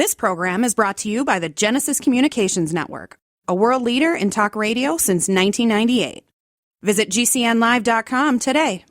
This program is brought to you by the Genesis Communications Network, a world leader in talk radio since 1998. Visit GCNlive.com today.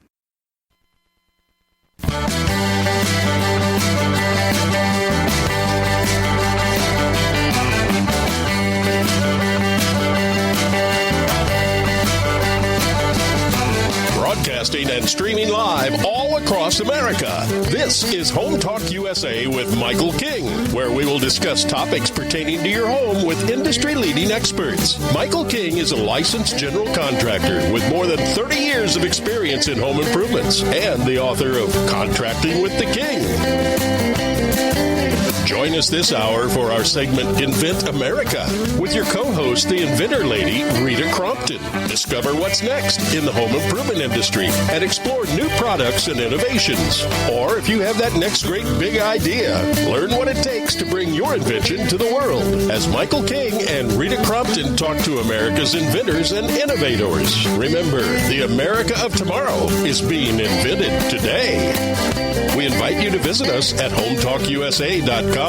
Broadcasting and streaming live all across America. This is Home Talk USA with Michael King, where we will discuss topics pertaining to your home with industry-leading experts. Michael King is a licensed general contractor with more than 30 years of experience in home improvements and the author of Contracting with the King. Join us this hour for our segment Invent America with your co-host, the Inventor Lady, Rita Crompton. Discover what's next in the home improvement industry and explore new products and innovations. Or if you have that next great big idea, learn what it takes to bring your invention to the world. As Michael King and Rita Crompton talk to America's inventors and innovators. Remember, the America of tomorrow is being invented today. We invite you to visit us at HomeTalkUSA.com.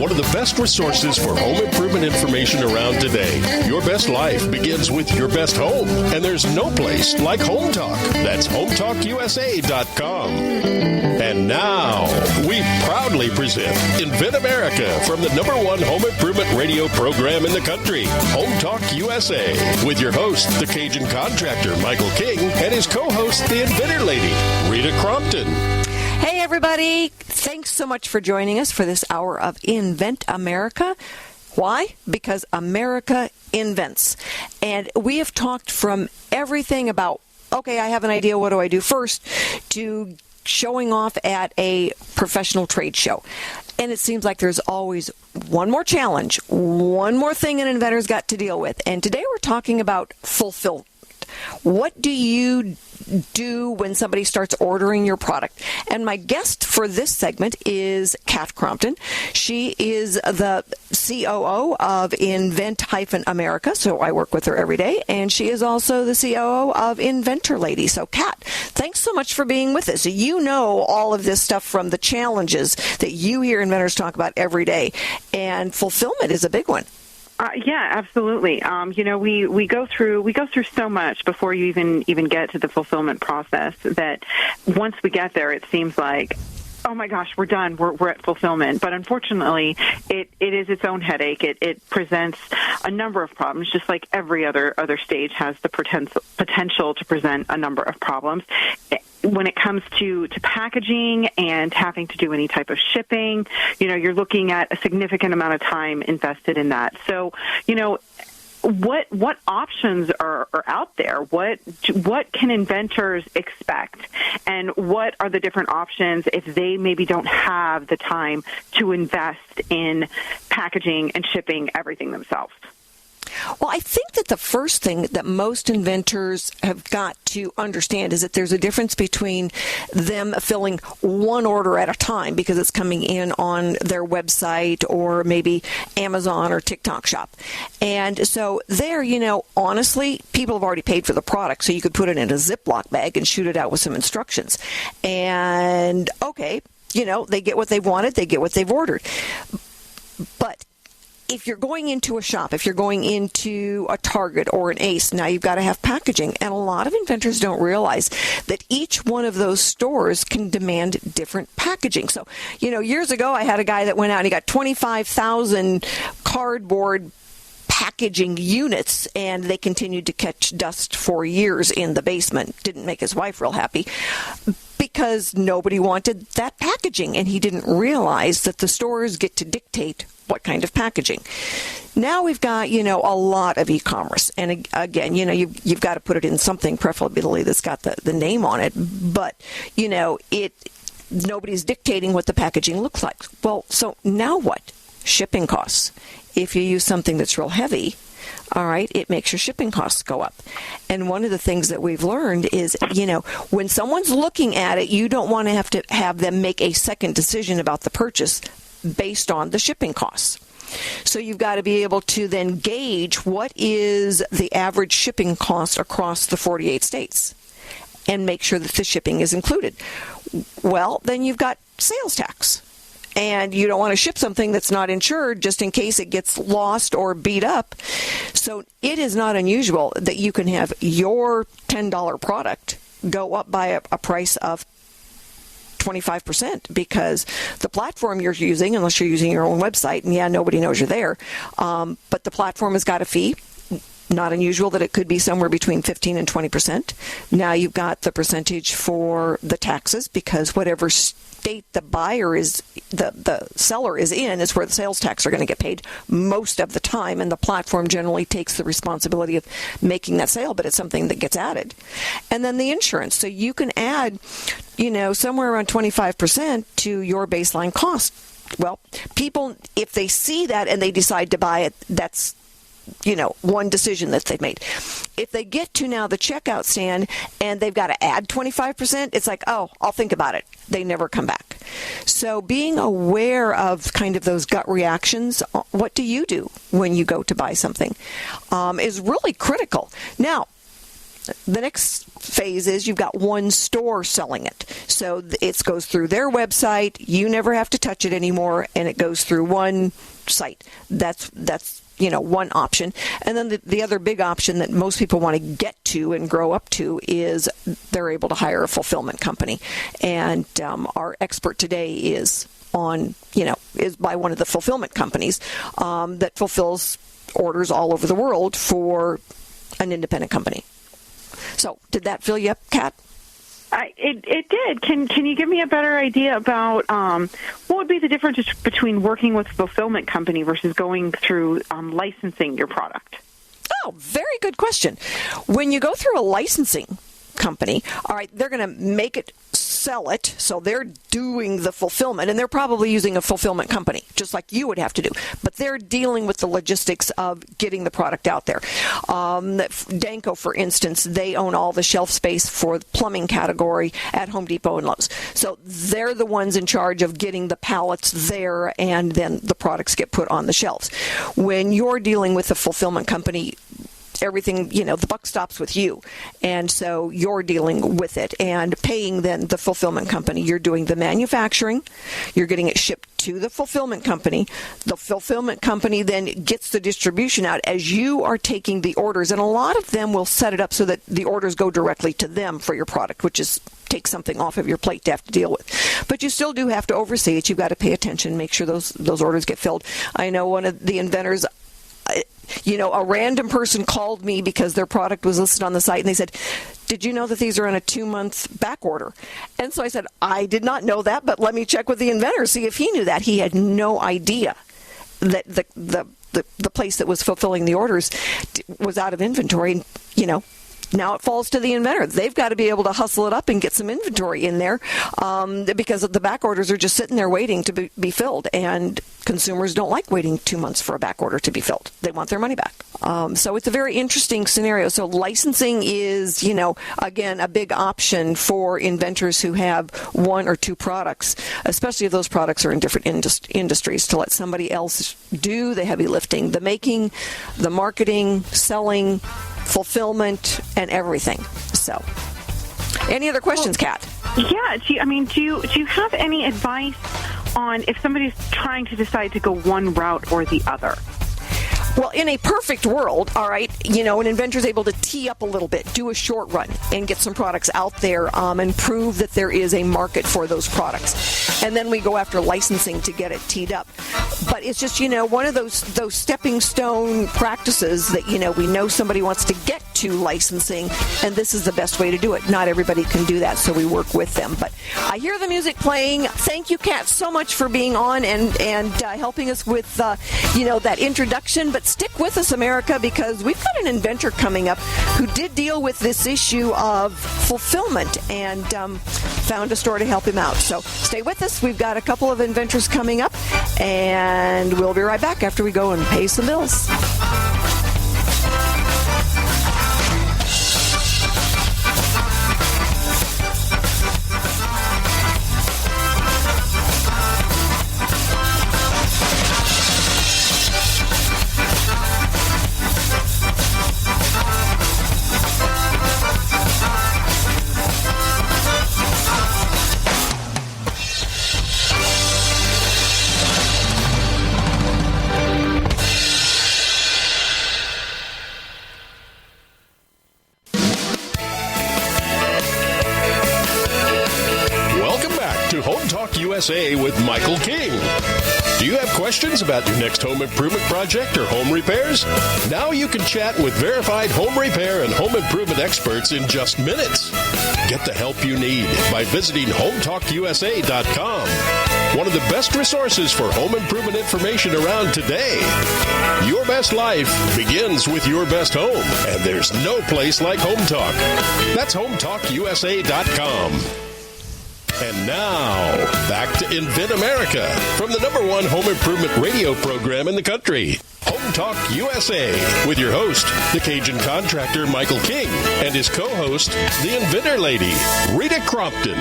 One of the best resources for home improvement information around today. Your best life begins with your best home, and there's no place like Home Talk. That's HomeTalkUSA.com. And now, we proudly present Invent America from the #1 home improvement radio program in the country, Home Talk USA, with your host, the Cajun contractor, Michael King, and his co-host, the Inventor Lady, Rita Crompton. Hey, everybody. Thanks so much for joining us for this hour of Invent America. Why? Because America invents. And we have talked from everything about, okay, I have an idea, what do I do first, to showing off at a professional trade show. And it seems like there's always one more challenge, one more thing an inventor's got to deal with. And today we're talking about fulfillment. What do you do when somebody starts ordering your product? And my guest for this segment is Kat Crompton. She is the COO of Invent-America, so I work with her every day, and she is also the COO of Inventor Lady. So, Kat, thanks so much for being with us. You know all of this stuff from the challenges that you hear inventors talk about every day, and fulfillment is a big one. Yeah, absolutely. We go through so much before you even get to the fulfillment process that once we get there, it seems like, oh my gosh, we're done. We're at fulfillment. But unfortunately, it is its own headache. It presents a number of problems, just like every other stage has the potential to present a number of problems. When it comes to packaging and having to do any type of shipping, you're looking at a significant amount of time invested in that. So, what options are out there? What can inventors expect? And what are the different options if they maybe don't have the time to invest in packaging and shipping everything themselves? Well, I think that the first thing that most inventors have got to understand is that there's a difference between them filling one order at a time because it's coming in on their website or maybe Amazon or TikTok shop. And so there, honestly, people have already paid for the product, so you could put it in a Ziploc bag and shoot it out with some instructions. And, okay, they get what they've wanted, they get what they've ordered. But if you're going into a shop, if you're going into a Target or an Ace, now you've got to have packaging. And a lot of inventors don't realize that each one of those stores can demand different packaging. So, years ago, I had a guy that went out and he got 25,000 cardboard packaging units, and they continued to catch dust for years in the basement. Didn't make his wife real happy because nobody wanted that packaging, and he didn't realize that the stores get to dictate what kind of packaging. Now we've got, a lot of e-commerce. And again, you've got to put it in something preferably that's got the name on it. But, nobody's dictating what the packaging looks like. Well, so now what? Shipping costs. If you use something that's real heavy, all right, it makes your shipping costs go up. And one of the things that we've learned is, when someone's looking at it, you don't want to have them make a second decision about the purchase based on the shipping costs. So you've got to be able to then gauge what is the average shipping cost across the 48 states and make sure that the shipping is included. Well, then you've got sales tax. And you don't want to ship something that's not insured just in case it gets lost or beat up. So it is not unusual that you can have your $10 product go up by a price of 25% because the platform you're using, unless you're using your own website, and nobody knows you're there, but the platform has got a fee. Not unusual that it could be somewhere between 15 and 20%. Now you've got the percentage for the taxes because whatever state the buyer is, the seller is in, is where the sales tax are going to get paid most of the time, and the platform generally takes the responsibility of making that sale, but it's something that gets added. And then the insurance. So you can add, somewhere around 25% to your baseline cost. Well, people, if they see that and they decide to buy it, that's one decision that they've made. If they get to now the checkout stand and they've got to add 25%, it's like, oh, I'll think about it. They never come back. So being aware of kind of those gut reactions, what do you do when you go to buy something, is really critical. Now, the next phase is you've got one store selling it. So it goes through their website. You never have to touch it anymore, and it goes through one site. That's one option. And then the other big option that most people want to get to and grow up to is they're able to hire a fulfillment company. And our expert today is is by one of the fulfillment companies that fulfills orders all over the world for an independent company. So did that fill you up, Kat? It did. Can you give me a better idea about what would be the difference between working with a fulfillment company versus going through licensing your product? Oh, very good question. When you go through a licensing company, all right, they're going to make it, sell it, so they're doing the fulfillment, and they're probably using a fulfillment company, just like you would have to do. But they're dealing with the logistics of getting the product out there. Danco, for instance, they own all the shelf space for the plumbing category at Home Depot and Lowe's. So they're the ones in charge of getting the pallets there, and then the products get put on the shelves. When you're dealing with a fulfillment company, everything, the buck stops with you. And so you're dealing with it and paying then the fulfillment company. You're doing the manufacturing. You're getting it shipped to the fulfillment company. The fulfillment company then gets the distribution out as you are taking the orders. And a lot of them will set it up so that the orders go directly to them for your product, which is take something off of your plate to have to deal with. But you still do have to oversee it. You've got to pay attention, make sure those orders get filled. I know one of the inventors, a random person called me because their product was listed on the site, and they said, did you know that these are on a 2-month back order? And so I said, I did not know that, but let me check with the inventor, see if he knew that. He had no idea that the place that was fulfilling the orders was out of inventory, Now it falls to the inventor. They've got to be able to hustle it up and get some inventory in there because the back orders are just sitting there waiting to be filled. And consumers don't like waiting 2 months for a back order to be filled. They want their money back. So it's a very interesting scenario. So licensing is, again, a big option for inventors who have one or two products, especially if those products are in different industries, to let somebody else do the heavy lifting, the making, the marketing, selling, fulfillment, and everything. So, any other questions, Kat? Yeah. Do you have any advice on if somebody's trying to decide to go one route or the other? Well, in a perfect world, all right, an inventor's able to tee up a little bit, do a short run, and get some products out there and prove that there is a market for those products. And then we go after licensing to get it teed up. But it's just, one of those stepping stone practices that, we know somebody wants to get to licensing, and this is the best way to do it. Not everybody can do that, so we work with them. But I hear the music playing. Thank you, Kat, so much for being on and helping us with, that introduction. But stick with us, America, because we've got an inventor coming up who did deal with this issue of fulfillment and found a store to help him out. So stay with us. We've got a couple of inventors coming up, and we'll be right back after we go and pay some bills. USA with Michael King. Do you have questions about your next home improvement project or home repairs? Now you can chat with verified home repair and home improvement experts in just minutes. Get the help you need by visiting HomeTalkUSA.com. One of the best resources for home improvement information around today. Your best life begins with your best home, and there's no place like Home Talk. That's HomeTalkUSA.com. And now, back to Invent America from the #1 home improvement radio program in the country. Home Talk USA with your host, the Cajun contractor Michael King, and his co-host, the Inventor Lady, Rita Crompton.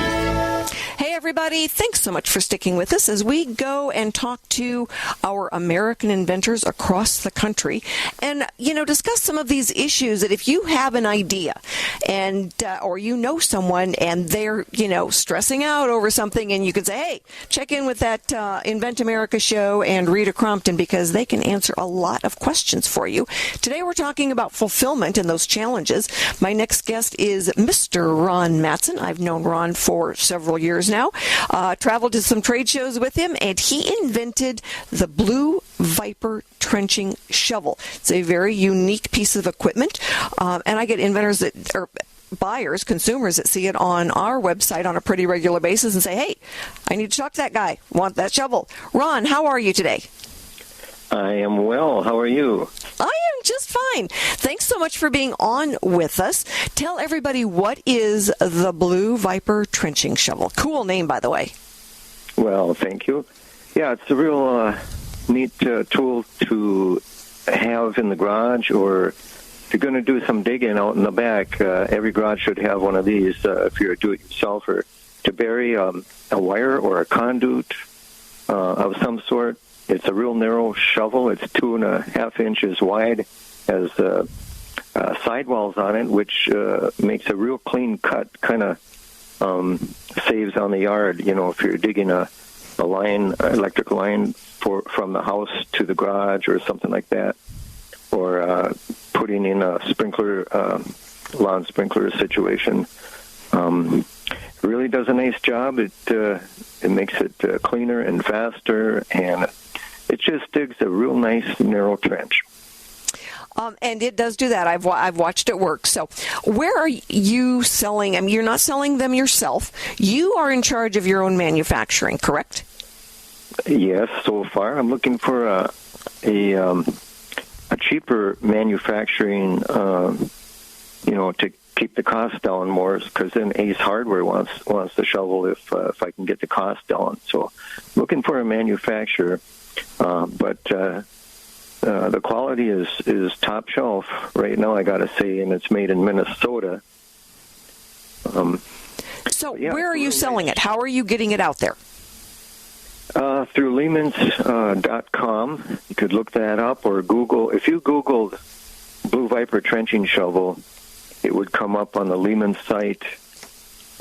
Hey, everybody. Thanks so much for sticking with us as we go and talk to our American inventors across the country and, discuss some of these issues that if you have an idea and or you know someone and they're, stressing out over something and you can say, hey, check in with that Invent America show and Rita Crompton because they can answer a lot of questions for you. Today we're talking about fulfillment and those challenges. My next guest is Mr. Ron Matson. I've known Ron for several years now. Traveled to some trade shows with him, and he invented the Blue Viper trenching shovel. It's a very unique piece of equipment, and I get inventors or buyers, consumers that see it on our website on a pretty regular basis and say, hey, I need to talk to that guy. Want that shovel. Ron, how are you today? I am well. How are you? I am just fine. Thanks so much for being on with us. Tell everybody, what is the Blue Viper trenching shovel? Cool name, by the way. Well, thank you. Yeah, it's a real neat tool to have in the garage, or if you're going to do some digging out in the back, every garage should have one of these if you're a do-it-yourselfer, to bury a wire or a conduit of some sort. It's a real narrow shovel. It's 2.5 inches wide, has sidewalls on it, which makes a real clean cut, kind of saves on the yard. If you're digging a line, electric line from the house to the garage or something like that, or putting in a sprinkler, lawn sprinkler situation. It really does a nice job. It makes it cleaner and faster, and it just digs a real nice narrow trench. And it does do that. I've watched it work. So where are you selling? I mean, you're not selling them yourself. You are in charge of your own manufacturing, correct? Yes, so far. I'm looking for a cheaper manufacturing, to keep the cost down more, because then Ace Hardware wants the shovel if I can get the cost down. So looking for a manufacturer, but the quality is top shelf right now, I got to say, and it's made in Minnesota. Where are you selling it? How are you getting it out there? Through Lehman's.com. You could look that up, or Google. If you Googled Blue Viper trenching shovel, it would come up on the Lehman site,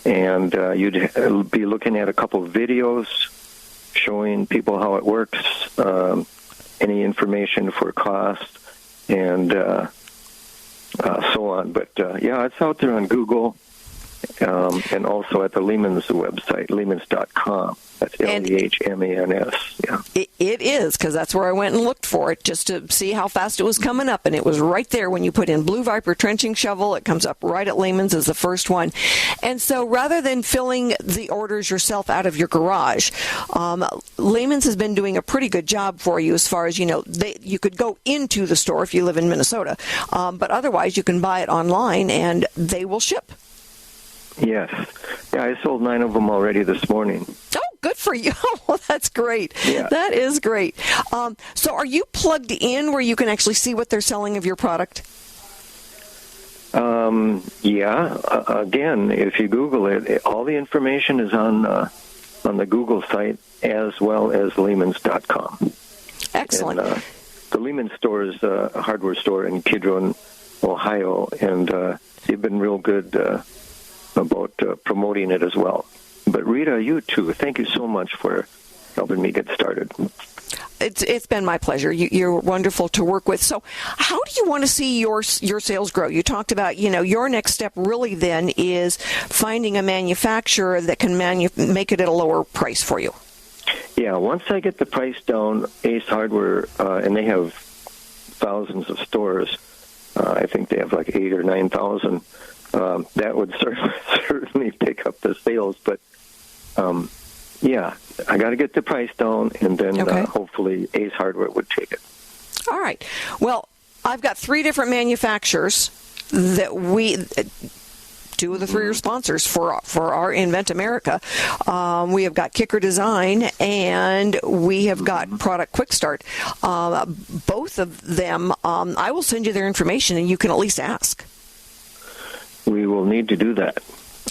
and you'd be looking at a couple of videos showing people how it works, any information for cost, and so on. But, it's out there on Google, and also at the Lehman's website, Lehman's.com. That's Lehmans. Yeah. It is, because that's where I went and looked for it, just to see how fast it was coming up. And it was right there when you put in Blue Viper trenching shovel. It comes up right at Lehman's as the first one. And so rather than filling the orders yourself out of your garage, Lehman's has been doing a pretty good job for you as far as, you could go into the store if you live in Minnesota. But otherwise, you can buy it online and they will ship. Yes. Yeah, I sold 9 of them already this morning. Oh, good for you. Well, that's great. Yeah. That is great. So are you plugged in where you can actually see what they're selling of your product? Again, if you Google it, all the information is on the Google site as well as Lehmans.com. Excellent. And, the Lehman store is a hardware store in Kidron, Ohio, and they've been real good about promoting it as well. But Rita, you too, thank you so much for helping me get started. It's been my pleasure. You're wonderful to work with. So how do you want to see your sales grow? You talked about, your next step really then is finding a manufacturer that can make it at a lower price for you. Yeah, once I get the price down, Ace Hardware, and they have thousands of stores. I think they have like 8,000 or 9,000. That would certainly pick up the sales. But, yeah, I got to get the price down, and then hopefully Ace Hardware would take it. All right. Well, I've got 3 different manufacturers that two of the 3 are sponsors for our Invent America. We have got Kicker Design, and we have got Product Quick Start. Both of them, I will send you their information, and you can at least ask. We will need to do that.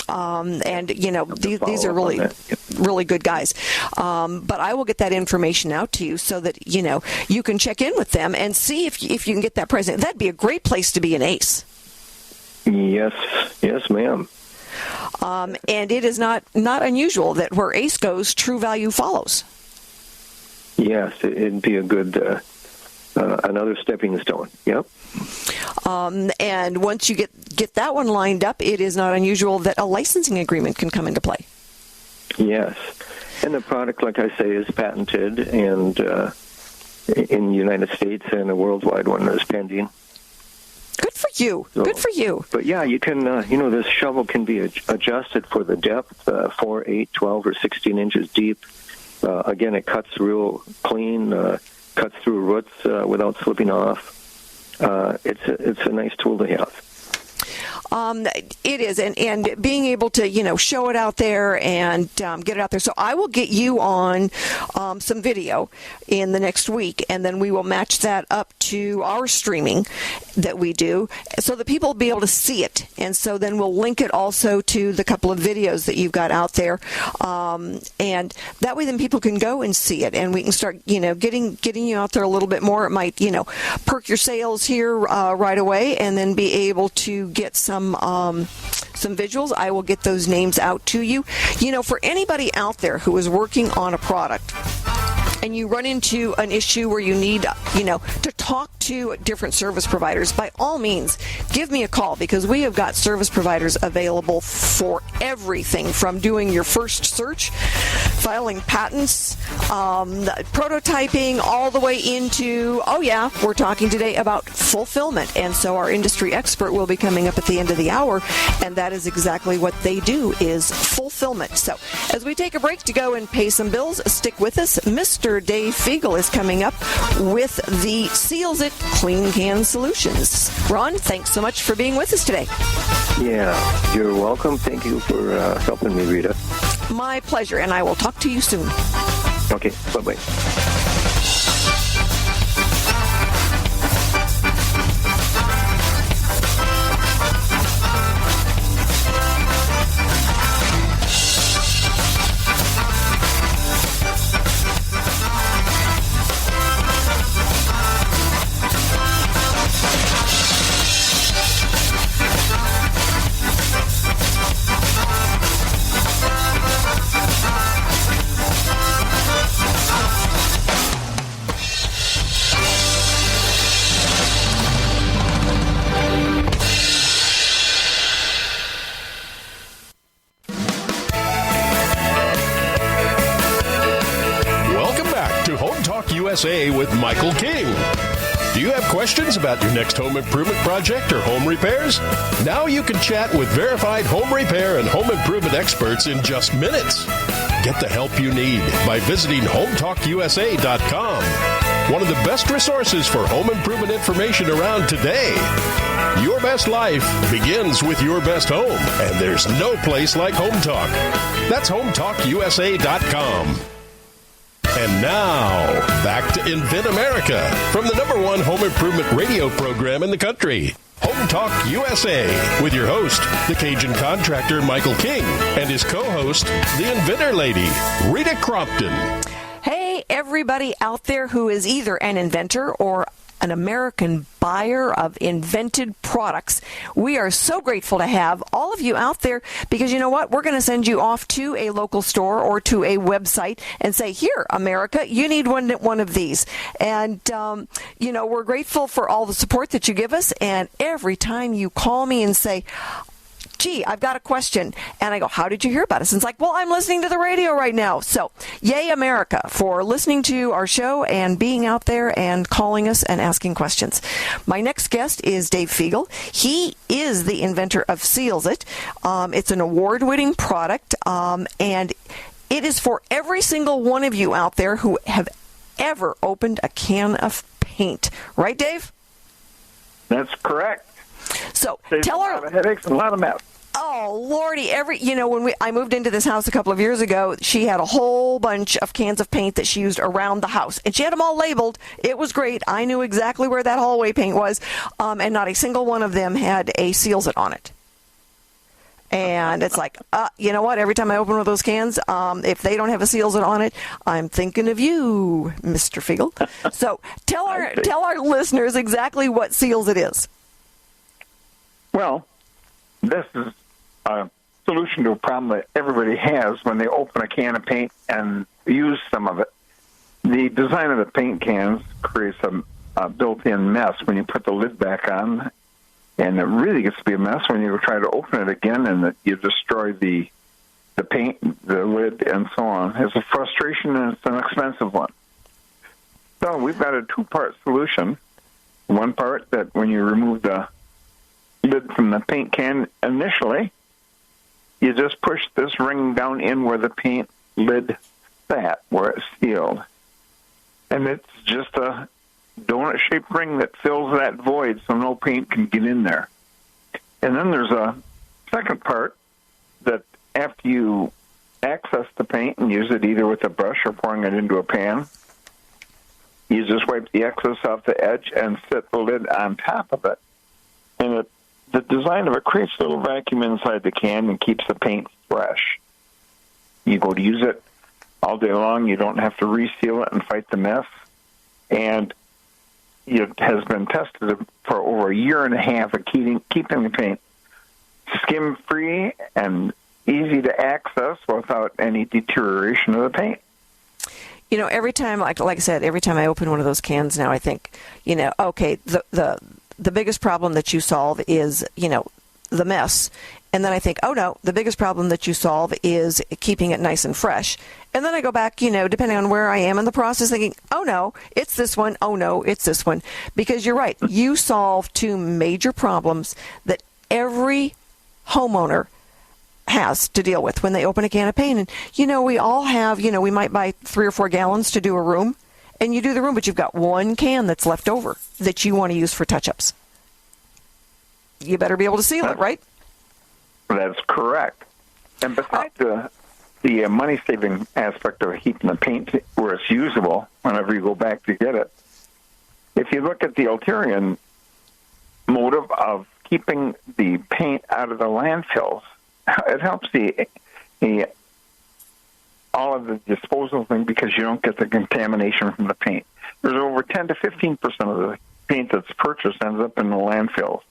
And, these are really good guys. But I will get that information out to you so that, you can check in with them and see if you can get that price. That'd be a great place to be an Ace. Yes, ma'am. And it is not unusual that where Ace goes, True Value follows. Yes, it'd be a good another stepping stone. Yep. And once you get that one lined up, it is not unusual that a licensing agreement can come into play. Yes, and the product, like I say, is patented and in the United States, and a worldwide one is pending. Good for you. So, good for you. But yeah, you can, this shovel can be adjusted for the depth, 4, 8, 12, or 16 inches deep. Again, it cuts real clean, cuts through roots without slipping off. It's a nice tool to have. It is, and being able to, show it out there and get it out there. So I will get you on some video in the next week, and then we will match that up to our streaming that we do so that people will be able to see it. And so then we'll link it also to the couple of videos that you've got out there. And that way then people can go and see it, and we can start, getting you out there a little bit more. It might, perk your sales here right away, and then be able to get some visuals. I will get those names out to you. For anybody out there who is working on a product and you run into an issue where you need, to talk to different service providers, by all means, give me a call, because we have got service providers available for everything from doing your first search, filing patents, prototyping, all the way into, we're talking today about fulfillment. And so our industry expert will be coming up at the end of the hour, and that is exactly what they do, is fulfillment. So as we take a break to go and pay some bills, stick with us. Mr. Dave Fegel is coming up with the Seals It Clean Can Solutions. Ron, thanks so much for being with us today. Yeah, you're welcome. Thank you for helping me, Rita. My pleasure, and I will talk to you soon. Okay, bye-bye. USA with Michael King. Do you have questions about your next home improvement project or home repairs? Now you can chat with verified home repair and home improvement experts in just minutes. Get the help you need by visiting HomeTalkUSA.com. One of the best resources for home improvement information around today. Your best life begins with your best home, and there's no place like Home Talk. That's HomeTalkUSA.com. And now, back to Invent America from the #1 home improvement radio program in the country, Home Talk USA, with your host, the Cajun contractor Michael King, and his co-host, the Inventor Lady, Rita Crompton. Hey, everybody out there who is either an inventor or an American buyer of invented products. We are so grateful to have all of you out there, because you know what? We're going to send you off to a local store or to a website and say, here, America, you need one of these. And, we're grateful for all the support that you give us. And every time you call me and say, gee, I've got a question. And I go, how did you hear about us? And it's like, well, I'm listening to the radio right now. So yay, America, for listening to our show and being out there and calling us and asking questions. My next guest is Dave Fegel. He is the inventor of Seals It. It's an award-winning product, and it is for every single one of you out there who have ever opened a can of paint. Right, Dave? That's correct. So tell our... a lot of headaches and a lot of mess. Oh, Lordy, when I moved into this house a couple of years ago, she had a whole bunch of cans of paint that she used around the house. And she had them all labeled. It was great. I knew exactly where that hallway paint was. And not a single one of them had a Seals It on it. And it's like, you know what? Every time I open one of those cans, if they don't have a Seals It on it, I'm thinking of you, Mr. Fegel. So tell our listeners exactly what Seals It is. Well, this is a solution to a problem that everybody has when they open a can of paint and use some of it. The design of the paint cans creates a built-in mess when you put the lid back on, and it really gets to be a mess when you try to open it again and you destroy the paint, the lid, and so on. It's a frustration, and it's an expensive one. So we've got a two-part solution. One part that when you remove the lid from the paint can initially, you just push this ring down in where the paint lid sat, where it's sealed. And it's just a donut-shaped ring that fills that void so no paint can get in there. And then there's a second part that after you access the paint and use it either with a brush or pouring it into a pan, you just wipe the excess off the edge and set the lid on top of it. And the design of it creates a little vacuum inside the can and keeps the paint fresh. You go to use it all day long. You don't have to reseal it and fight the mess. And it has been tested for over 1.5 years of keeping the paint skim-free and easy to access without any deterioration of the paint. You know, every time, like I said, every time I open one of those cans now, I think, okay, the biggest problem that you solve is, the mess. And then I think, oh, no, the biggest problem that you solve is keeping it nice and fresh. And then I go back, depending on where I am in the process, thinking, oh, no, it's this one. Oh, no, it's this one. Because you're right. You solve two major problems that every homeowner has to deal with when they open a can of paint. And, we all have, we might buy 3 or 4 gallons to do a room. And you do the room, but you've got one can that's left over that you want to use for touch-ups. You better be able to seal it, right? That's correct. And besides the money-saving aspect of heating the paint where it's usable whenever you go back to get it, if you look at the ulterior motive of keeping the paint out of the landfills, it helps all of the disposal thing because you don't get the contamination from the paint. There's over 10 to 15% of the paint that's purchased ends up in the landfills.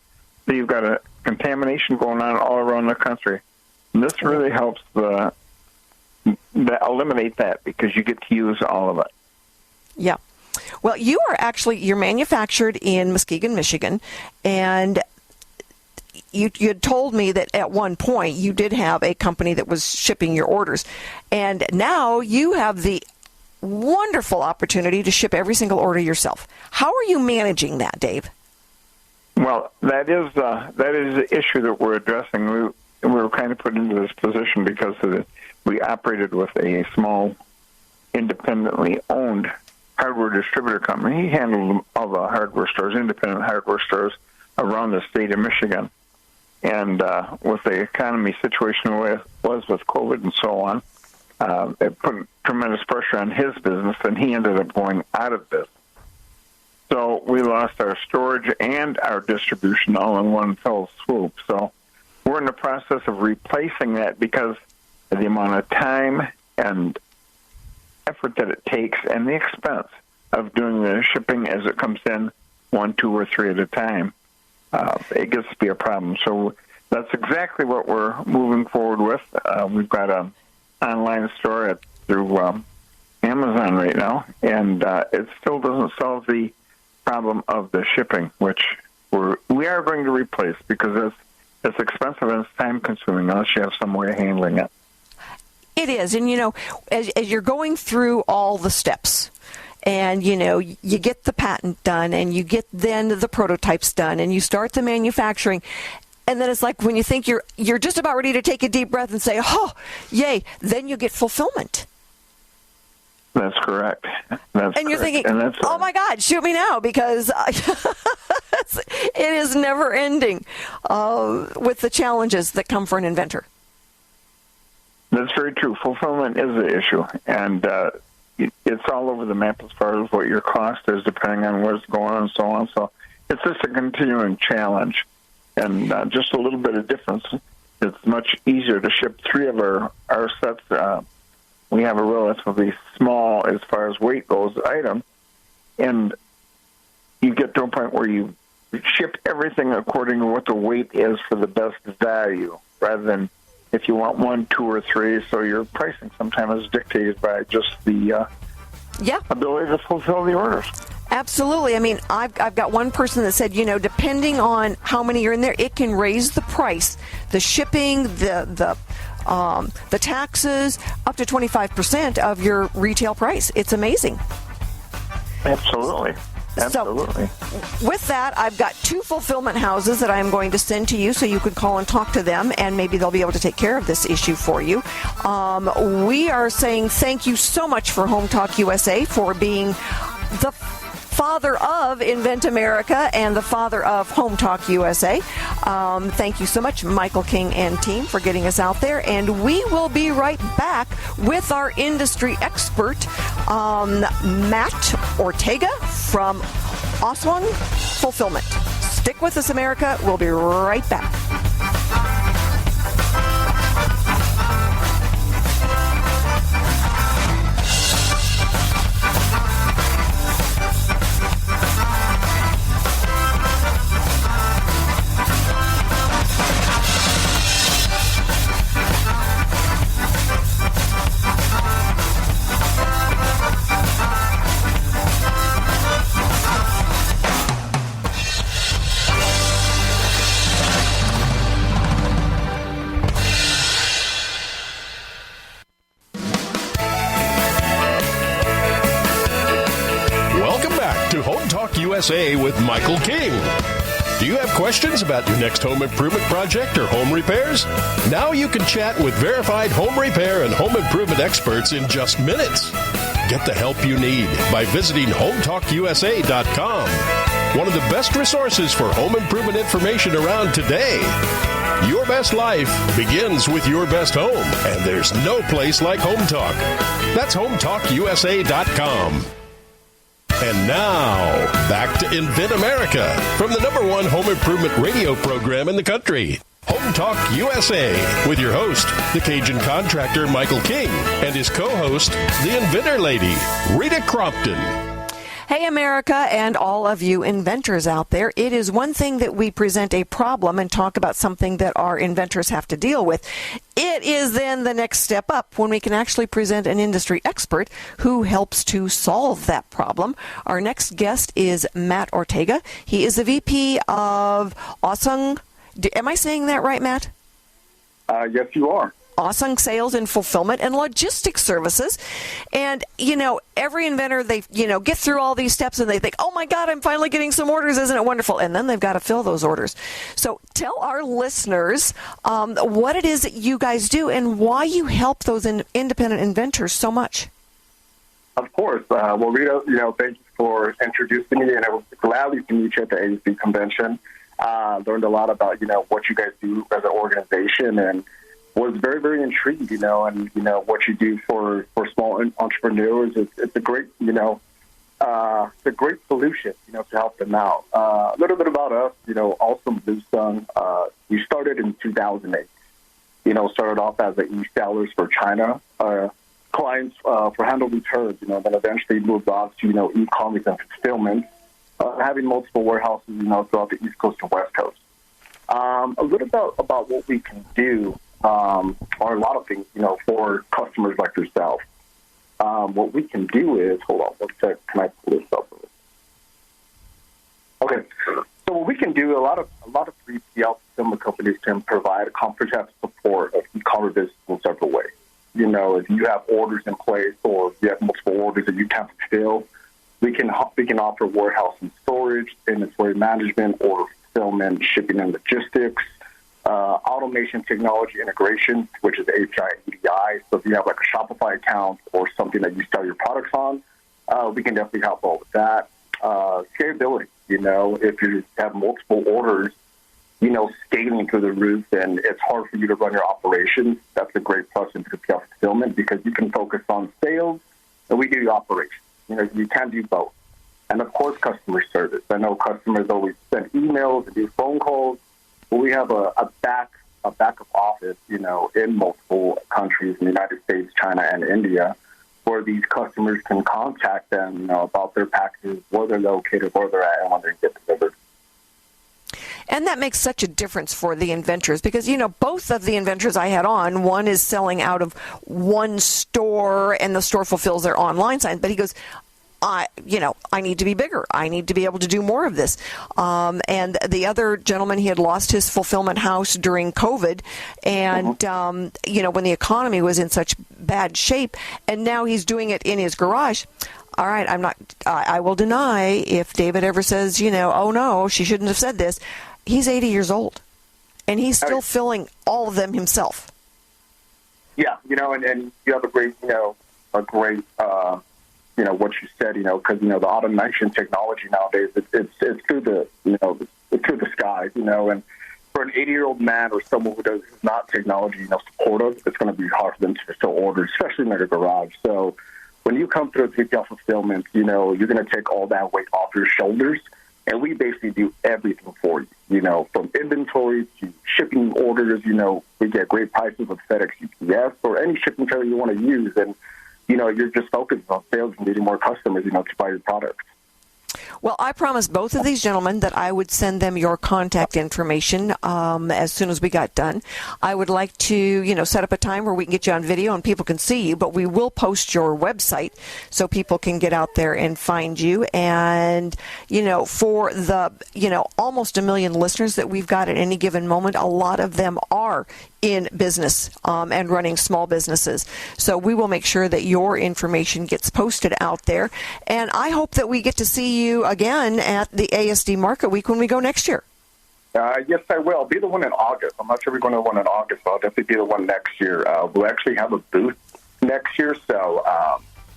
So you've got a contamination going on all around the country. And this really helps eliminate that because you get to use all of it. Yeah. Well, you're manufactured in Muskegon, Michigan, and you had told me that at one point you did have a company that was shipping your orders, and now you have the wonderful opportunity to ship every single order yourself. How are you managing that, Dave? Well, that is the issue that we're addressing. We were kind of put into this position because we operated with a small, independently owned hardware distributor company. He handled all the hardware stores, independent hardware stores around the state of Michigan. And with the economy situation the way it was with COVID and so on, it put tremendous pressure on his business, and he ended up going out of business. So we lost our storage and our distribution all in one fell swoop. So we're in the process of replacing that because of the amount of time and effort that it takes and the expense of doing the shipping as it comes in 1, 2, or 3 at a time. It gets to be a problem. So that's exactly what we're moving forward with. We've got an online store through Amazon right now, and it still doesn't solve the problem of the shipping, which we are going to replace because it's expensive and it's time-consuming unless you have some way of handling it. It is. And, as you're going through all the steps, and, you get the patent done, and you get then the prototypes done, and you start the manufacturing, and then it's like when you think you're just about ready to take a deep breath and say, oh, yay, then you get fulfillment. That's correct. And you're thinking, oh, my God, shoot me now, because it is never ending with the challenges that come for an inventor. That's very true. Fulfillment is the issue, and it's all over the map as far as what your cost is, depending on what's going on and so on. So it's just a continuing challenge, and just a little bit of difference. It's much easier to ship 3 of our sets. We have a relatively small, as far as weight goes, item, and you get to a point where you ship everything according to what the weight is for the best value, rather than if you want 1, 2, or 3. So your pricing sometimes is dictated by just the ability to fulfill the orders. Absolutely. I mean, I've got one person that said, depending on how many are in there, it can raise the price, the shipping, the taxes, up to 25% of your retail price. It's amazing. Absolutely. Absolutely. So, with that, I've got 2 fulfillment houses that I'm going to send to you so you can call and talk to them, and maybe they'll be able to take care of this issue for you. We are saying thank you so much for HomeTalkUSA for being the father of Invent America and the father of HomeTalkUSA. Thank you so much, Michael King and team, for getting us out there. And we will be right back with our industry expert, Matt Ortega from AWESUNG Fulfillment. Stick with us, America. We'll be right back. USA with Michael King. Do you have questions about your next home improvement project or home repairs? Now you can chat with verified home repair and home improvement experts in just minutes. Get the help you need by visiting HomeTalkUSA.com. One of the best resources for home improvement information around today. Your best life begins with your best home, and there's no place like Home Talk. That's HomeTalkUSA.com. And now, back to Invent America from the #1 home improvement radio program in the country, Home Talk USA, with your host, the Cajun contractor Michael King, and his co-host, the Inventor Lady, Rita Crompton. Hey, America, and all of you inventors out there. It is one thing that we present a problem and talk about something that our inventors have to deal with. It is then the next step up when we can actually present an industry expert who helps to solve that problem. Our next guest is Matt Ortega. He is the VP of AWESUNG. Am I saying that right, Matt? Yes, you are. AWESUNG Sales and Fulfillment and Logistics Services. And, every inventor, they, get through all these steps and they think, oh, my God, I'm finally getting some orders. Isn't it wonderful? And then they've got to fill those orders. So tell our listeners what it is that you guys do and why you help those independent inventors so much. Of course. Well, Rita, thank you for introducing me, and I was glad to meet you at the AWESUNG convention. Learned a lot about, what you guys do as an organization, and was very, very intrigued, and, what you do for small entrepreneurs. It's a great, it's a great solution, to help them out. A little bit about us, AWESUNG. We started in 2008, started off as an e-sellers for China, clients for handle returns, then eventually moved on to, e-commerce and fulfillment, having multiple warehouses, throughout the East Coast and West Coast. A little bit about what we can do. Or a lot of things, for customers like yourself. What we can do is, hold on, one sec, can I pull this up? Okay, so what we can do a lot of 3PL fulfillment companies can provide comprehensive support of e-commerce business in several ways. You know, if you have orders in place or if you have multiple orders that you can't fulfill, we can offer warehouse and storage, inventory management, order fulfillment, shipping and logistics, automation technology integration, which is API and EDI. So if you have like a Shopify account or something that you sell your products on, we can definitely help out with that. Scalability, you know, if you have multiple orders, you know, scaling through the roof, and it's hard for you to run your operations. That's a great plus in 3PL fulfillment because you can focus on sales and we do the operations. You know, you can do both. And, of course, customer service. I know customers always send emails and do phone calls, but we have a backup office, you know, in multiple countries in the United States, China, and India, where these customers can contact them, you know, about their packages, where they're located, where they're at, and when they get delivered. And that makes such a difference for the inventors because, you know, both of the inventors I had on, one is selling out of one store and the store fulfills their online sign. But he goes, I need to be bigger. I need to be able to do more of this. And the other gentleman, he had lost his fulfillment house during COVID and, you know, when the economy was in such bad shape, and now he's doing it in his garage. All right, I will deny if David ever says, you know, oh no, she shouldn't have said this. He's 80 years old and he's still filling all of them himself. Yeah, you know, and you have a great, you know, what you said, you know, because, you know, the automation technology nowadays, it's through the, you know, it's through the skies, you know, and for an 80-year-old man or someone who's not technology, you know, supportive, it's going to be hard for them to fulfill orders, especially in their garage. So when you come through a 3PL fulfillment, you know, you're going to take all that weight off your shoulders, and we basically do everything for you, you know, from inventory to shipping orders. You know, we get great prices with FedEx, UPS, or any shipping carrier you want to use, and you know, you're just focused on sales and getting more customers, you know, to buy your products. Well, I promised both of these gentlemen that I would send them your contact information as soon as we got done. I would like to, you know, set up a time where we can get you on video and people can see you, but we will post your website so people can get out there and find you. And, you know, for the, you know, almost 1 million listeners that we've got at any given moment, a lot of them are in business and running small businesses. So we will make sure that your information gets posted out there. And I hope that we get to see you again at the ASD Market Week when we go next year. Yes, I will. I'll be the one in August. I'm not sure we're going to one in August, but I'll definitely be the one next year. We'll actually have a booth next year, so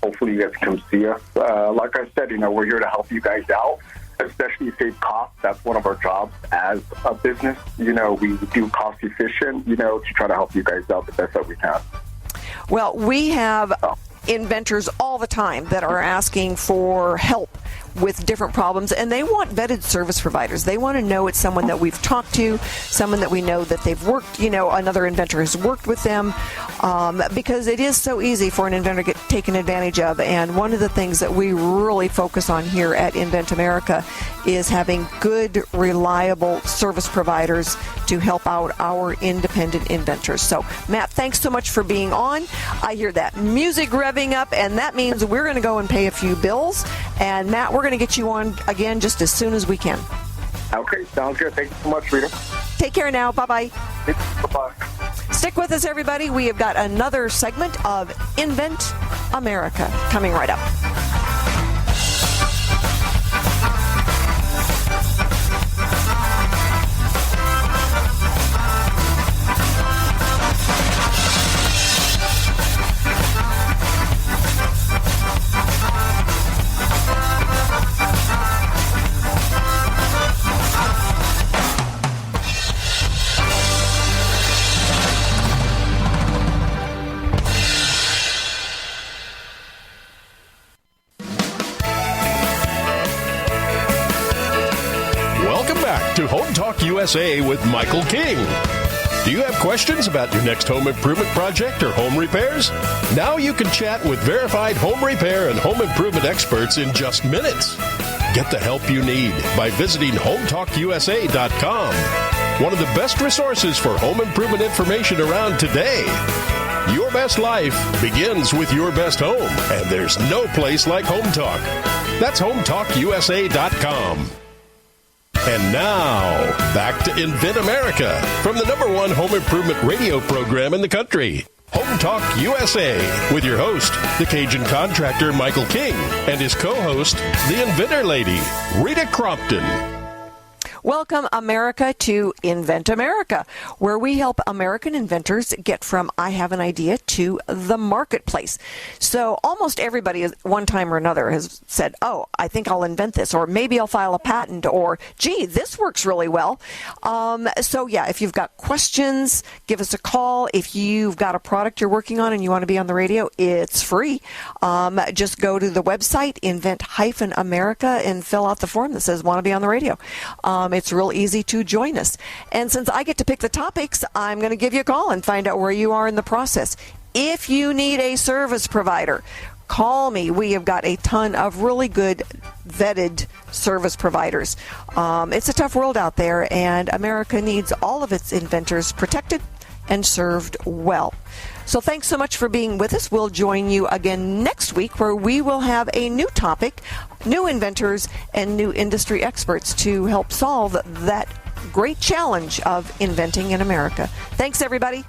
hopefully you guys can come see us. Like I said, you know, we're here to help you guys out, especially save costs. That's one of our jobs as a business. You know, we do cost efficient, you know, to try to help you guys out the best that we can. Well, we have inventors all the time that are asking for help with different problems, and they want vetted service providers. They want to know it's someone that we've talked to, someone that we know that they've worked, you know, another inventor has worked with them, because it is so easy for an inventor to get taken advantage of. And one of the things that we really focus on here at Invent America is having good, reliable service providers to help out our independent inventors. So, Matt, thanks so much for being on. I hear that music revving up, and that means we're going to go and pay a few bills. And, Matt, we're going to get you on again just as soon as we can. Okay, sounds good. Thank you so much, Rita. Take care now. Bye-bye. Bye-bye. Stick with us, everybody. We have got another segment of Invent America coming right up. To Home Talk USA with Michael King. Do you have questions about your next home improvement project or home repairs? Now you can chat with verified home repair and home improvement experts in just minutes. Get the help you need by visiting HomeTalkUSA.com. One of the best resources for home improvement information around today. Your best life begins with your best home, and there's no place like Home Talk. That's HomeTalkUSA.com. And now, back to Invent America from the #1 home improvement radio program in the country, Home Talk USA, with your host, the Cajun contractor Michael King, and his co-host, the Inventor Lady, Rita Crompton. Welcome, America, to Invent America, where we help American inventors get from I have an idea to the marketplace. So almost everybody at one time or another has said, oh, I think I'll invent this, or maybe I'll file a patent, or, gee, this works really well. If you've got questions, give us a call. If you've got a product you're working on and you want to be on the radio, it's free. Just go to the website, Invent-America, and fill out the form that says want to be on the radio. It's real easy to join us. And since I get to pick the topics, I'm going to give you a call and find out where you are in the process. If you need a service provider, call me. We have got a ton of really good vetted service providers. It's a tough world out there, and America needs all of its inventors protected and served well. So thanks so much for being with us. We'll join you again next week, where we will have a new topic, new inventors, and new industry experts to help solve that great challenge of inventing in America. Thanks, everybody.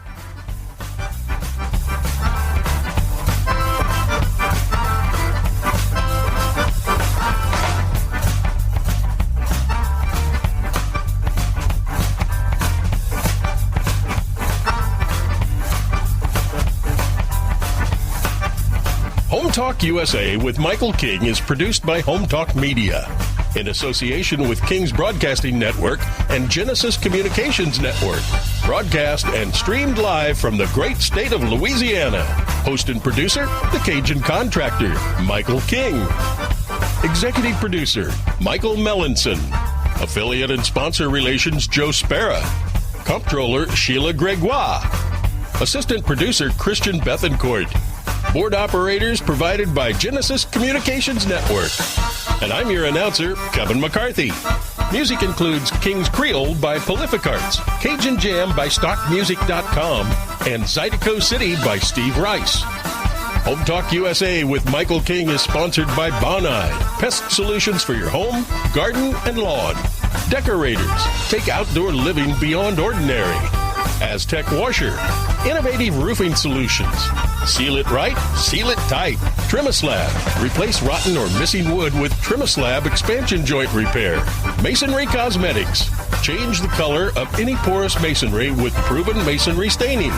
Home Talk USA with Michael King is produced by Home Talk Media in association with King's Broadcasting Network and Genesis Communications Network. Broadcast and streamed live from the great state of Louisiana. Host and producer, the Cajun contractor, Michael King. Executive producer, Michael Mellinson. Affiliate and sponsor relations, Joe Spera. Comptroller, Sheila Gregoire. Assistant producer, Christian Bethencourt. Board operators provided by Genesis Communications Network. And I'm your announcer, Kevin McCarthy. Music includes King's Creole by Prolific Arts, Cajun Jam by StockMusic.com, and Zydeco City by Steve Rice. Home Talk USA with Michael King is sponsored by Bonide, pest solutions for your home, garden, and lawn. Decorators, take outdoor living beyond ordinary. Aztec Washer, innovative roofing solutions. Seal it right, seal it tight. Trimislab, replace rotten or missing wood with Trimislab expansion joint repair. Masonry Cosmetics, change the color of any porous masonry with proven masonry staining.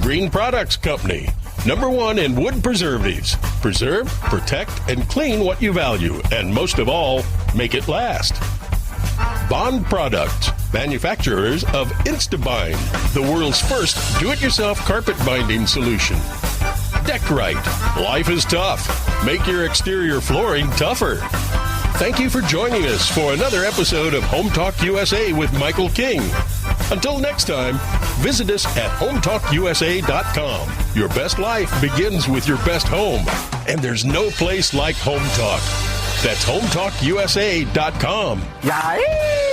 Green Products Company, #1 in wood preservatives. Preserve, protect, and clean what you value, and most of all, make it last. Bond Products, manufacturers of InstaBind, the world's first do-it-yourself carpet binding solution. Deckrite, life is tough. Make your exterior flooring tougher. Thank you for joining us for another episode of Home Talk USA with Michael King. Until next time, visit us at HomeTalkUSA.com. Your best life begins with your best home, and there's no place like Home Talk. That's HomeTalkUSA.com. Yay!